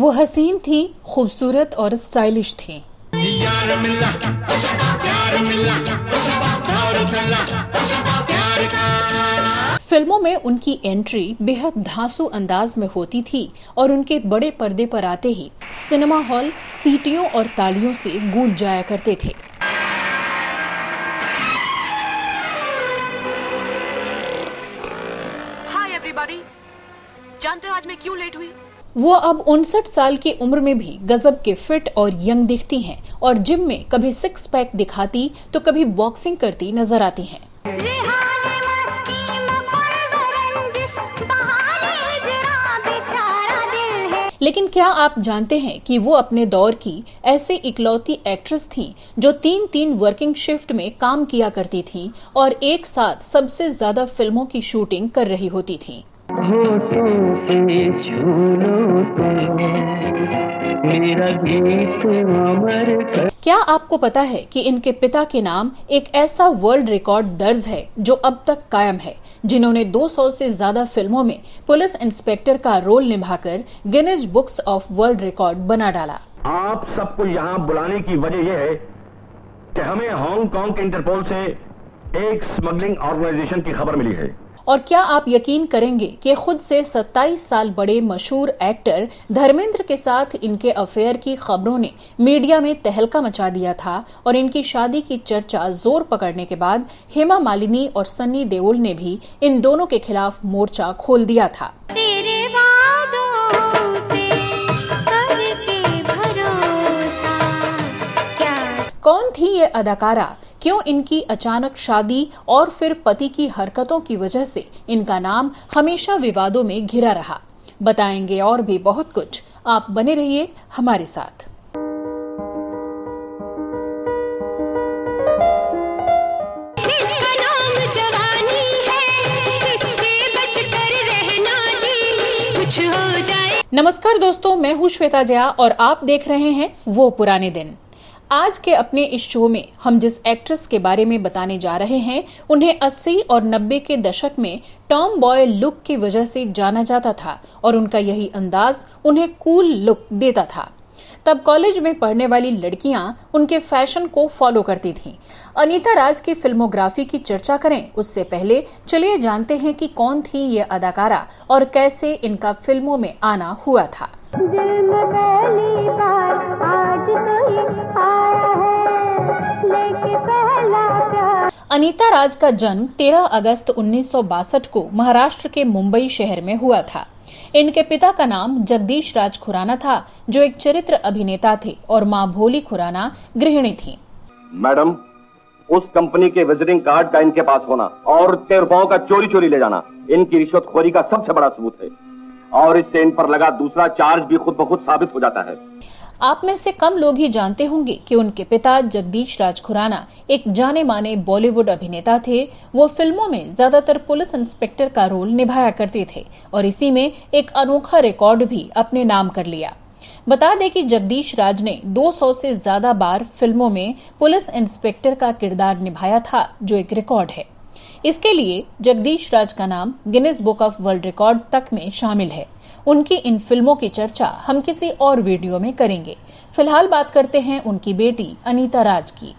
वो हसीन थी, खूबसूरत और स्टाइलिश थी। फिल्मों में उनकी एंट्री बेहद धांसू अंदाज में होती थी और उनके बड़े पर्दे पर आते ही सिनेमा हॉल सीटियों और तालियों से गूंज जाया करते थे। हाय एवरीबॉडी, जानते हो आज मैं क्यों लेट हुई? वो अब 59 साल की उम्र में भी गजब के फिट और यंग दिखती हैं और जिम में कभी 6 पैक दिखाती तो कभी बॉक्सिंग करती नजर आती हैं। लेकिन क्या आप जानते हैं कि वो अपने दौर की ऐसी इकलौती एक्ट्रेस थीं जो 3-3 वर्किंग शिफ्ट में काम किया करती थीं और एक साथ सबसे ज्यादा फिल्मों की शूटिंग कर रही होती थीं। क्या आपको पता है कि इनके पिता के नाम एक ऐसा वर्ल्ड रिकॉर्ड दर्ज है जो अब तक कायम है, जिन्होंने 200 से ज्यादा फिल्मों में पुलिस इंस्पेक्टर का रोल निभाकर Guinness books of world record बना डाला। आप सबको यहाँ बुलाने की वजह यह है कि हमें हांगकांग के इंटरपोल से एक स्मगलिंग ऑर्गेनाइजेशन की खबर मिली है। और क्या आप यकीन करेंगे कि खुद से 27 साल बड़े मशहूर एक्टर धर्मेंद्र के साथ इनके अफेयर की खबरों ने मीडिया में तहलका मचा दिया था और इनकी शादी की चर्चा जोर पकड़ने के बाद हेमा मालिनी और सन्नी देओल ने भी इन दोनों के खिलाफ मोर्चा खोल दिया था। कौन थी ये अदाकारा? क्यों इनकी अचानक शादी और फिर पति की हरकतों की वजह से इनका नाम हमेशा विवादों में घिरा रहा? बताएंगे और भी बहुत कुछ। आप बने रहिए हमारे साथ। नमस्कार दोस्तों, मैं हूँ श्वेता जया और आप देख रहे हैं वो पुराने दिन। आज के अपने इस शो में हम जिस एक्ट्रेस के बारे में बताने जा रहे हैं, उन्हें 80 और 90 के दशक में टॉम बॉय लुक की वजह से जाना जाता था और उनका यही अंदाज उन्हें कूल लुक देता था। तब कॉलेज में पढ़ने वाली लड़कियां उनके फैशन को फॉलो करती थीं। अनीता राज की फिल्मोग्राफी की चर्चा करें उससे पहले चलिए जानते हैं कि कौन थी ये अदाकारा और कैसे इनका फिल्मों में आना हुआ था। अनीता राज का जन्म 13 अगस्त 1962 को महाराष्ट्र के मुंबई शहर में हुआ था। इनके पिता का नाम जगदीश राज खुराना था, जो एक चरित्र अभिनेता थे, और मां भोली खुराना गृहिणी थी। मैडम, उस कंपनी के विजिटिंग कार्ड का इनके पास होना और ₹13 का चोरी ले जाना इनकी रिश्वतखोरी का सबसे बड़ा सबूत है और इससे इन पर लगा दूसरा चार्ज भी खुद ब खुद साबित हो जाता है। आप में से कम लोग ही जानते होंगे कि उनके पिता जगदीश राज खुराना एक जाने माने बॉलीवुड अभिनेता थे। वो फिल्मों में ज्यादातर पुलिस इंस्पेक्टर का रोल निभाया करते थे और इसी में एक अनोखा रिकॉर्ड भी अपने नाम कर लिया। बता दें कि जगदीश राज ने 200 से ज्यादा बार फिल्मों में पुलिस इंस्पेक्टर का किरदार निभाया था, जो एक रिकॉर्ड है। इसके लिए जगदीश राज का नाम Guinness book of world record तक में शामिल है। उनकी इन फिल्मों की चर्चा हम किसी और वीडियो में करेंगे। फिलहाल बात करते हैं उनकी बेटी अनीता राज की।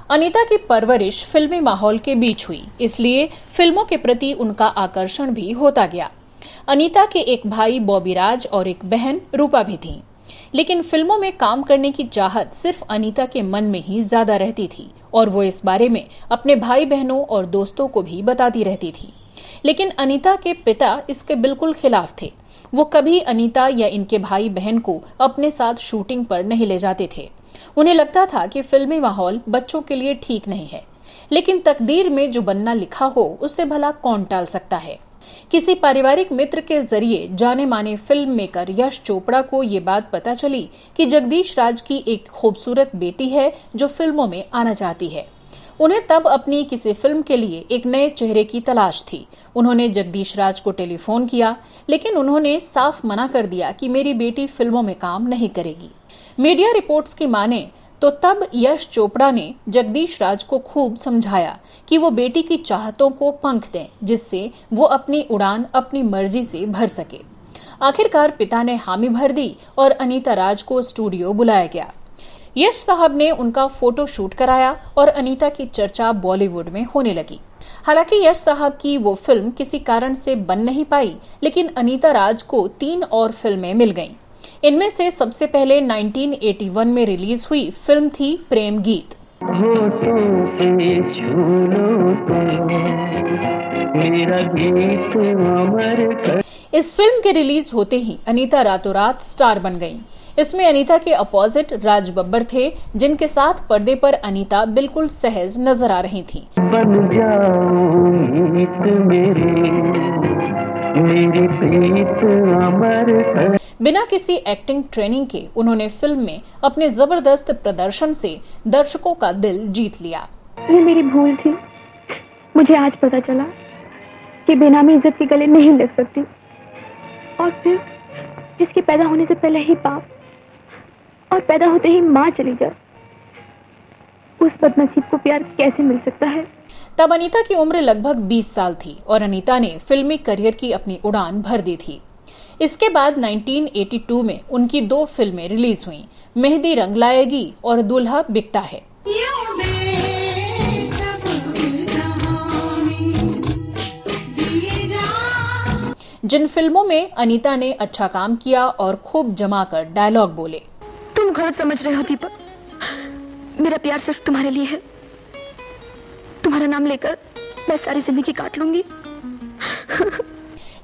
अनीता की परवरिश फिल्मी माहौल के बीच हुई, इसलिए फिल्मों के प्रति उनका आकर्षण भी होता गया। अनीता के एक भाई बॉबी राज और एक बहन रूपा भी थी, लेकिन फिल्मों में काम करने की चाहत सिर्फ अनीता के मन में ही ज्यादा रहती थी और वो इस बारे में अपने भाई बहनों और दोस्तों को भी बताती रहती थी। लेकिन अनीता के पिता इसके बिल्कुल खिलाफ थे। वो कभी अनीता या इनके भाई बहन को अपने साथ शूटिंग पर नहीं ले जाते थे। उन्हें लगता था कि फिल्मी माहौल बच्चों के लिए ठीक नहीं है, लेकिन तकदीर में जो बनना लिखा हो उसे भला कौन टाल सकता है। किसी पारिवारिक मित्र के जरिए जाने माने फिल्म मेकर यश चोपड़ा को ये बात पता चली कि जगदीश राज की एक खूबसूरत बेटी है जो फिल्मों में आना चाहती है। उन्हें तब अपनी किसी फिल्म के लिए एक नए चेहरे की तलाश थी। उन्होंने जगदीश राज को टेलीफोन किया, लेकिन उन्होंने साफ मना कर दिया कि मेरी बेटी फिल्मों में काम नहीं करेगी। मीडिया रिपोर्ट्स की माने तो तब यश चोपड़ा ने जगदीश राज को खूब समझाया कि वो बेटी की चाहतों को पंख दें, जिससे वो अपनी उड़ान अपनी मर्जी से भर सके। आखिरकार पिता ने हामी भर दी और अनीता राज को स्टूडियो बुलाया गया। यश साहब ने उनका फोटो शूट कराया और अनीता की चर्चा बॉलीवुड में होने लगी। हालांकि यश साहब की वो फिल्म किसी कारण से बन नहीं पाई, लेकिन अनीता राज को 3 और फिल्में मिल गईं। इनमें से सबसे पहले 1981 में रिलीज हुई फिल्म थी प्रेम गीत। इस फिल्म के रिलीज होते ही अनीता रातों रात स्टार बन गईं। इसमें अनीता के अपोजिट राज बब्बर थे, जिनके साथ पर्दे पर अनीता बिल्कुल सहज नजर आ रही थीं। बन जाओ मीत मेरी प्रीत अमर कर। बिना किसी एक्टिंग ट्रेनिंग के उन्होंने फिल्म में अपने जबरदस्त प्रदर्शन से दर्शकों का दिल जीत लिया। ये मेरी भूल थी। मुझे आज पता चला कि बेनामी इज्जत के गले नहीं लग सकती, और फिर जिसके पैदा होने से पहले ही बाप और पैदा होते ही माँ चली जाए, उस बदनसीब को प्यार कैसे मिल सकता है। तब अनीता की उम्र लगभग 20 साल थी और अनीता ने फिल्मी करियर की अपनी उड़ान भर दी थी। इसके बाद 1982 में उनकी 2 फिल्में रिलीज हुईं, मेहंदी रंग लाएगी और दूल्हा बिकता है। जिन फिल्मों में अनीता ने अच्छा काम किया और खूब जमाकर डायलॉग बोले। तुम गलत समझ रहे हो दीपक, मेरा प्यार सिर्फ तुम्हारे लिए है। तुम्हारा नाम लेकर मैं सारी जिंदगी काट लूंगी।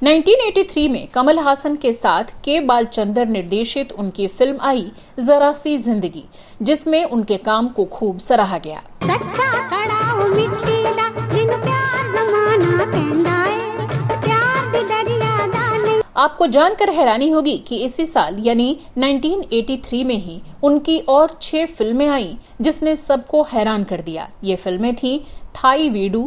1983 में कमल हासन के साथ के बालचंदर निर्देशित उनकी फिल्म आई जरा सी जिंदगी, जिसमें उनके काम को खूब सराहा गया। आपको जानकर हैरानी होगी कि इसी साल यानी 1983 में ही उनकी और 6 फिल्में आईं, जिसने सबको हैरान कर दिया। ये फिल्में थी थाई वीडू,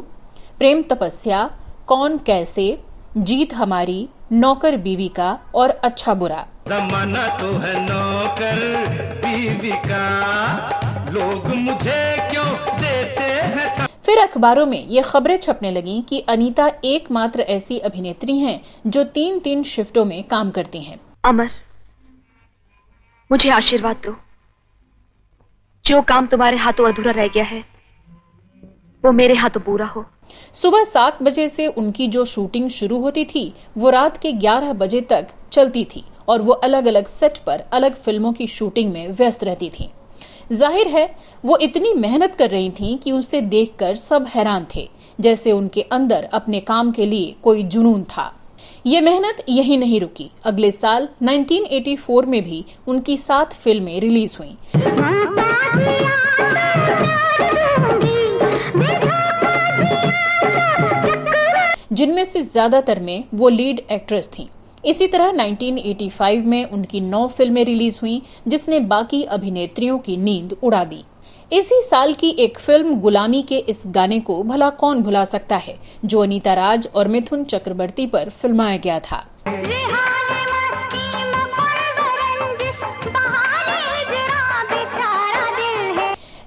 प्रेम तपस्या, कौन कैसे, जीत हमारी, नौकर बीवी का और अच्छा बुरा। जमाना तो है नौकर बीवी का, लोग मुझे क्यों देते हैं। फिर अखबारों में ये खबरें छपने लगीं कि अनीता एकमात्र ऐसी अभिनेत्री हैं जो 3-3 शिफ्टों में काम करती हैं। अमर, मुझे आशीर्वाद दो। जो काम तुम्हारे हाथों अधूरा रह गया है, वो मेरे हाथों पूरा हो। सुबह 7 बजे से उनकी जो शूटिंग शुरू होती थी, वो रात के 11 बजे तक चलती थी और वो अलग अलग सेट पर अलग फिल्मों की शूटिंग में व्यस्त रहती थीं। जाहिर है वो इतनी मेहनत कर रही थीं कि उसे देखकर सब हैरान थे, जैसे उनके अंदर अपने काम के लिए कोई जुनून था। ये मेहनत यही नहीं रुकी। अगले साल 1984 में भी उनकी 7 फिल्में रिलीज हुईं, जिनमें से ज्यादातर में वो लीड एक्ट्रेस थीं। इसी तरह 1985 में उनकी 9 फिल्में रिलीज हुईं, जिसने बाकी अभिनेत्रियों की नींद उड़ा दी। इसी साल की एक फिल्म गुलामी के इस गाने को भला कौन भुला सकता है, जो अनीता राज और मिथुन चक्रवर्ती पर फिल्माया गया था।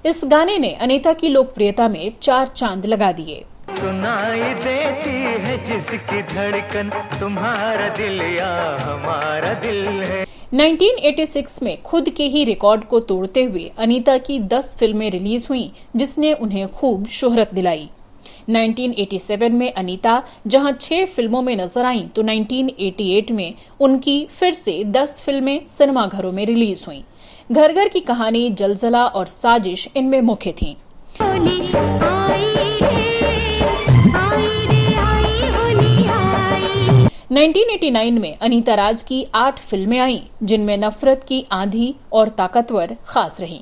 इस गाने ने अनीता की लोकप्रियता में 4 चांद लगा दिए। सुनाई देती है जिसकी धड़कन, तुम्हारा दिल या हमारा दिल है। 1986 में खुद के ही रिकॉर्ड को तोड़ते हुए अनीता की 10 फिल्में रिलीज हुईं, जिसने उन्हें खूब शोहरत दिलाई। 1987 में अनीता जहां 6 फिल्मों में नजर आईं, तो 1988 में उनकी फिर से 10 फिल्में सिनेमाघरों में रिलीज हुईं। घर घर की कहानी, जलजला और साजिश इनमें मुख्य थीं। 1989 में अनीता राज की 8 फिल्में आईं, जिनमें नफरत की आंधी और ताकतवर खास रहीं।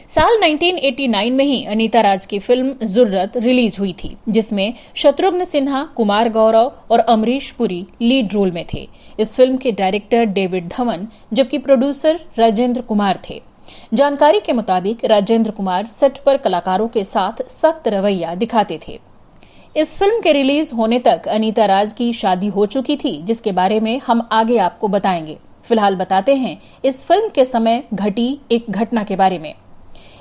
साल 1989 में ही अनीता राज की फिल्म जुर्रत रिलीज हुई थी, जिसमें शत्रुघ्न सिन्हा, कुमार गौरव और अमरीश पुरी लीड रोल में थे। इस फिल्म के डायरेक्टर डेविड धवन, जबकि प्रोड्यूसर राजेंद्र कुमार थे। जानकारी के मुताबिक राजेंद्र कुमार सेट पर कलाकारों के साथ सख्त रवैया दिखाते थे। इस फिल्म के रिलीज होने तक अनीता राज की शादी हो चुकी थी, जिसके बारे में हम आगे आपको बताएंगे। फिलहाल बताते हैं इस फिल्म के समय घटी एक घटना के बारे में।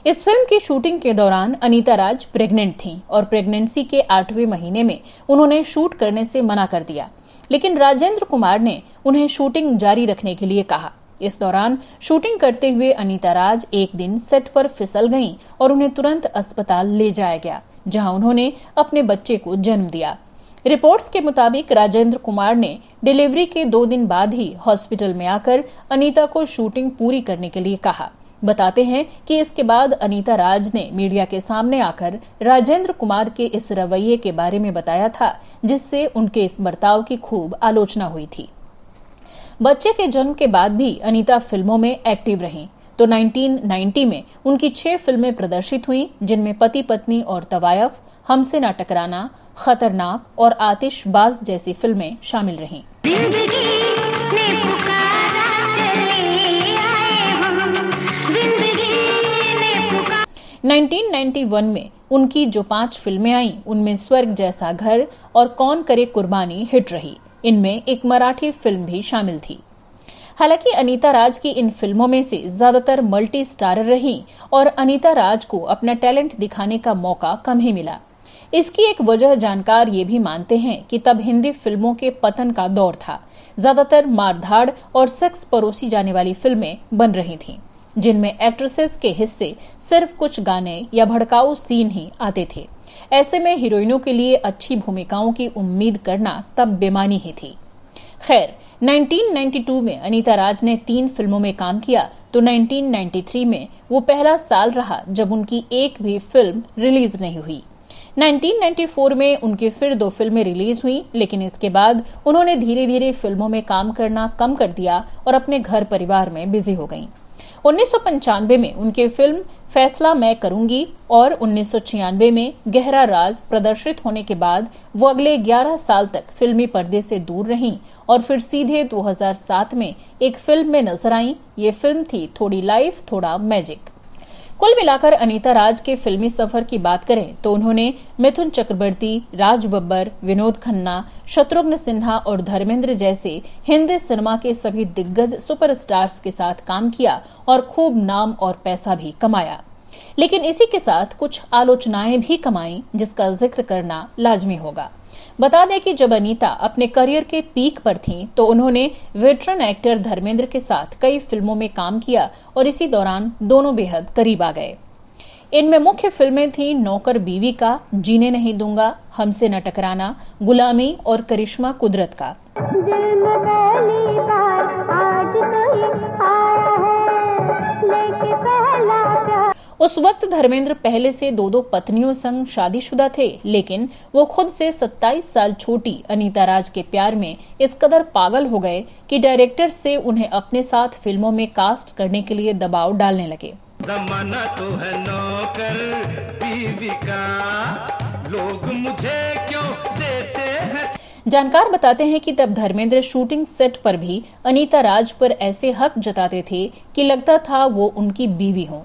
इस फिल्म की शूटिंग के दौरान अनीता राज प्रेग्नेंट थीं और प्रेगनेंसी के 8वें महीने में उन्होंने शूट करने से मना कर दिया, लेकिन राजेंद्र कुमार ने उन्हें शूटिंग जारी रखने के लिए कहा। इस दौरान शूटिंग करते हुए अनीता राज एक दिन सेट पर फिसल गईं और उन्हें तुरंत अस्पताल ले जाया गया, जहां उन्होंने अपने बच्चे को जन्म दिया। रिपोर्ट्स के मुताबिक राजेंद्र कुमार ने डिलीवरी के 2 दिन बाद ही हॉस्पिटल में आकर अनीता को शूटिंग पूरी करने के लिए कहा। बताते हैं कि इसके बाद अनीता राज ने मीडिया के सामने आकर राजेंद्र कुमार के इस रवैये के बारे में बताया था, जिससे उनके इस बर्ताव की खूब आलोचना हुई थी। बच्चे के जन्म के बाद भी अनीता फिल्मों में एक्टिव रहीं, तो 1990 में उनकी 6 फिल्में प्रदर्शित हुईं, जिनमें पति पत्नी और तवायफ, हमसे ना टकराना, खतरनाक और आतिशबाज जैसी फिल्में शामिल रहीं। 1991 में उनकी जो 5 फिल्में आईं, उनमें स्वर्ग जैसा घर और कौन करे कुर्बानी हिट रही। इनमें एक मराठी फिल्म भी शामिल थी। हालांकि अनीता राज की इन फिल्मों में से ज्यादातर मल्टी स्टारर रहीं और अनीता राज को अपना टैलेंट दिखाने का मौका कम ही मिला। इसकी एक वजह जानकार ये भी मानते हैं कि तब हिंदी फिल्मों के पतन का दौर था। ज्यादातर मारधाड़ और सेक्स परोसी जाने वाली फिल्में बन रही थीं, जिनमें एक्ट्रेसेस के हिस्से सिर्फ कुछ गाने या भड़काऊ सीन ही आते थे। ऐसे में हीरोइनों के लिए अच्छी भूमिकाओं की उम्मीद करना तब बेमानी ही थी। खैर, 1992 में अनीता राज ने 3 फिल्मों में काम किया, तो 1993 में वो पहला साल रहा जब उनकी एक भी फिल्म रिलीज नहीं हुई। 1994 में उनकी फिर 2 फिल्में रिलीज हुई, लेकिन इसके बाद उन्होंने धीरे धीरे फिल्मों में काम करना कम कर दिया और अपने घर परिवार में बिजी हो गईं। 1995 में उनके फिल्म फैसला मैं करूंगी और 1996 में गहरा राज प्रदर्शित होने के बाद वो अगले 11 साल तक फिल्मी पर्दे से दूर रहीं और फिर सीधे 2007 में एक फिल्म में नजर आईं। ये फिल्म थी थोड़ी लाइफ थोड़ा मैजिक। कुल मिलाकर अनीता राज के फिल्मी सफर की बात करें तो उन्होंने मिथुन चक्रवर्ती, राज बब्बर, विनोद खन्ना, शत्रुघ्न सिन्हा और धर्मेंद्र जैसे हिंदी सिनेमा के सभी दिग्गज सुपरस्टार्स के साथ काम किया और खूब नाम और पैसा भी कमाया। लेकिन इसी के साथ कुछ आलोचनाएं भी कमाई, जिसका जिक्र करना लाजमी होगा। बता दें कि जब अनीता अपने करियर के पीक पर थीं, तो उन्होंने वेटरन एक्टर धर्मेंद्र के साथ कई फिल्मों में काम किया और इसी दौरान दोनों बेहद करीब आ गए। इनमें मुख्य फिल्में थीं नौकर बीवी का, जीने नहीं दूंगा, हमसे न टकराना, गुलामी और करिश्मा कुदरत का। उस वक्त धर्मेंद्र पहले से 2 पत्नियों संग शादीशुदा थे, लेकिन वो खुद से 27 साल छोटी अनीता राज के प्यार में इस कदर पागल हो गए कि डायरेक्टर से उन्हें अपने साथ फिल्मों में कास्ट करने के लिए दबाव डालने लगे। जमाना तो है नौकर बीवी का, लोग मुझे क्यों देते हैं। जानकार बताते हैं कि तब धर्मेंद्र शूटिंग सेट पर भी अनीता राज पर ऐसे हक जताते थे कि लगता था वो उनकी बीवी हों।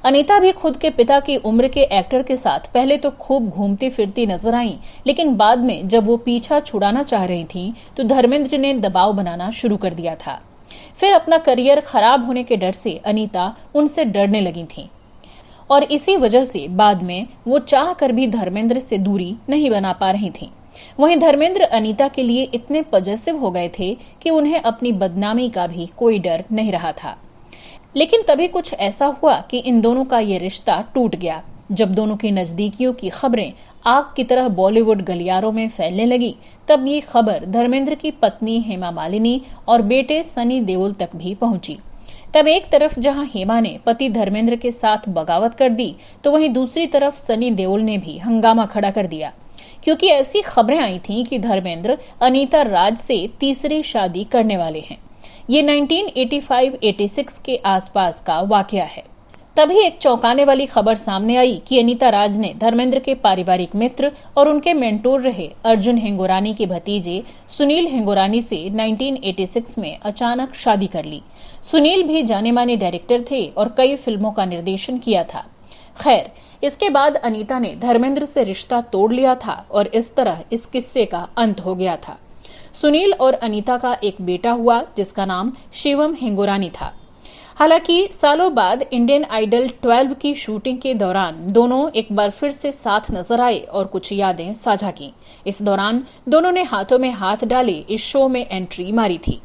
अनीता भी खुद के पिता की उम्र के एक्टर के साथ पहले तो खूब घूमती फिरती नजर आईं, लेकिन बाद में जब वो पीछा छुड़ाना चाह रही थीं, तो धर्मेंद्र ने दबाव बनाना शुरू कर दिया था। फिर अपना करियर खराब होने के डर से अनीता उनसे डरने लगी थीं और इसी वजह से बाद में वो चाह कर भी धर्मेंद्र से दूरी नहीं बना पा रही थीं। वहीं धर्मेंद्र अनीता के लिए इतने पजेसिव हो गए थे कि उन्हें अपनी बदनामी का भी कोई डर नहीं रहा था। लेकिन तभी कुछ ऐसा हुआ कि इन दोनों का ये रिश्ता टूट गया। जब दोनों की नजदीकियों की खबरें आग की तरह बॉलीवुड गलियारों में फैलने लगी, तब ये खबर धर्मेंद्र की पत्नी हेमा मालिनी और बेटे सनी देओल तक भी पहुंची। तब एक तरफ जहां हेमा ने पति धर्मेंद्र के साथ बगावत कर दी, तो वहीं दूसरी तरफ सनी देओल ने भी हंगामा खड़ा कर दिया, क्योंकि ऐसी खबरें आई थीं कि धर्मेंद्र अनीता राज से तीसरी शादी करने वाले हैं। ये 1985-86 के आसपास का वाकया है। तभी एक चौंकाने वाली खबर सामने आई कि अनीता राज ने धर्मेंद्र के पारिवारिक मित्र और उनके मेंटोर रहे अर्जुन हिंगोरानी के भतीजे सुनील हिंगोरानी से 1986 में अचानक शादी कर ली। सुनील भी जाने माने डायरेक्टर थे और कई फिल्मों का निर्देशन किया था। खैर, इसके बाद अनीता ने धर्मेंद्र से रिश्ता तोड़ लिया था और इस तरह इस किस्से का अंत हो गया था। सुनील और अनीता का एक बेटा हुआ जिसका नाम शिवम हिंगोरानी था। हालांकि सालों बाद इंडियन आइडल 12 की शूटिंग के दौरान दोनों एक बार फिर से साथ नजर आए और कुछ यादें साझा की। इस दौरान दोनों ने हाथों में हाथ डाले इस शो में एंट्री मारी थी।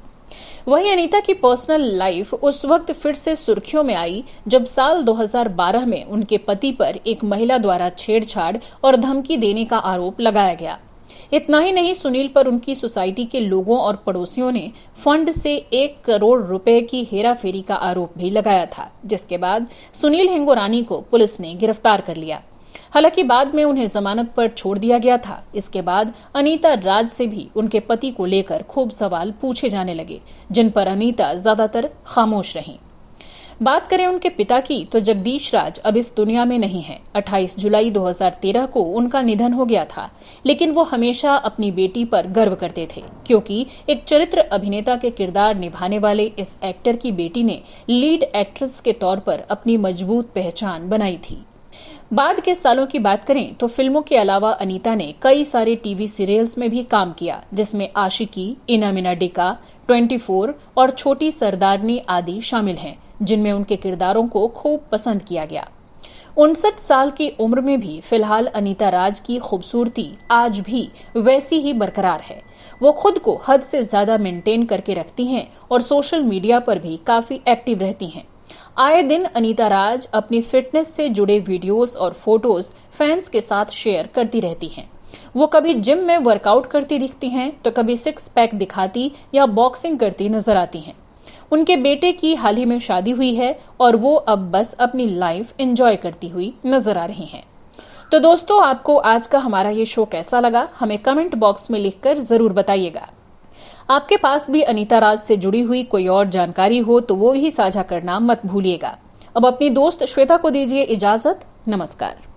वहीं अनीता की पर्सनल लाइफ उस वक्त फिर से सुर्खियों में आई जब साल 2012 में उनके पति पर एक महिला द्वारा छेड़छाड़ और धमकी देने का आरोप लगाया गया। इतना ही नहीं, सुनील पर उनकी सोसाइटी के लोगों और पड़ोसियों ने फंड से 1 करोड़ रुपए की हेराफेरी का आरोप भी लगाया था, जिसके बाद सुनील हिंगोरानी को पुलिस ने गिरफ्तार कर लिया। हालांकि बाद में उन्हें जमानत पर छोड़ दिया गया था। इसके बाद अनीता राज से भी उनके पति को लेकर खूब सवाल पूछे जाने लगे, जिन पर अनीता ज्यादातर खामोश रहीं। बात करें उनके पिता की तो जगदीश राज अब इस दुनिया में नहीं है। 28 जुलाई 2013 को उनका निधन हो गया था, लेकिन वो हमेशा अपनी बेटी पर गर्व करते थे, क्योंकि एक चरित्र अभिनेता के किरदार निभाने वाले इस एक्टर की बेटी ने लीड एक्ट्रेस के तौर पर अपनी मजबूत पहचान बनाई थी। बाद के सालों की बात करें तो फिल्मों के अलावा अनीता ने कई सारे टीवी सीरियल्स में भी काम किया, जिसमें आशिकी, इना मिना डिका, 24 और छोटी सरदारनी आदि शामिल हैं, जिनमें उनके किरदारों को खूब पसंद किया गया। 59 साल की उम्र में भी फिलहाल अनीता राज की खूबसूरती आज भी वैसी ही बरकरार है। वो खुद को हद से ज्यादा मेंटेन करके रखती हैं और सोशल मीडिया पर भी काफी एक्टिव रहती हैं। आए दिन अनीता राज अपनी फिटनेस से जुड़े वीडियोस और फोटोज फैंस के साथ शेयर करती रहती हैं। वो कभी जिम में वर्कआउट करती दिखती हैं तो कभी 6 पैक दिखाती या बॉक्सिंग करती नजर आती हैं। उनके बेटे की हाल ही में शादी हुई है और वो अब बस अपनी लाइफ एंजॉय करती हुई नजर आ रही हैं। तो दोस्तों, आपको आज का हमारा ये शो कैसा लगा, हमें कमेंट बॉक्स में लिखकर जरूर बताइएगा। आपके पास भी अनीता राज से जुड़ी हुई कोई और जानकारी हो तो वो ही साझा करना मत भूलिएगा। अब अपनी दोस्त श्वेता को दीजिए इजाजत। नमस्कार।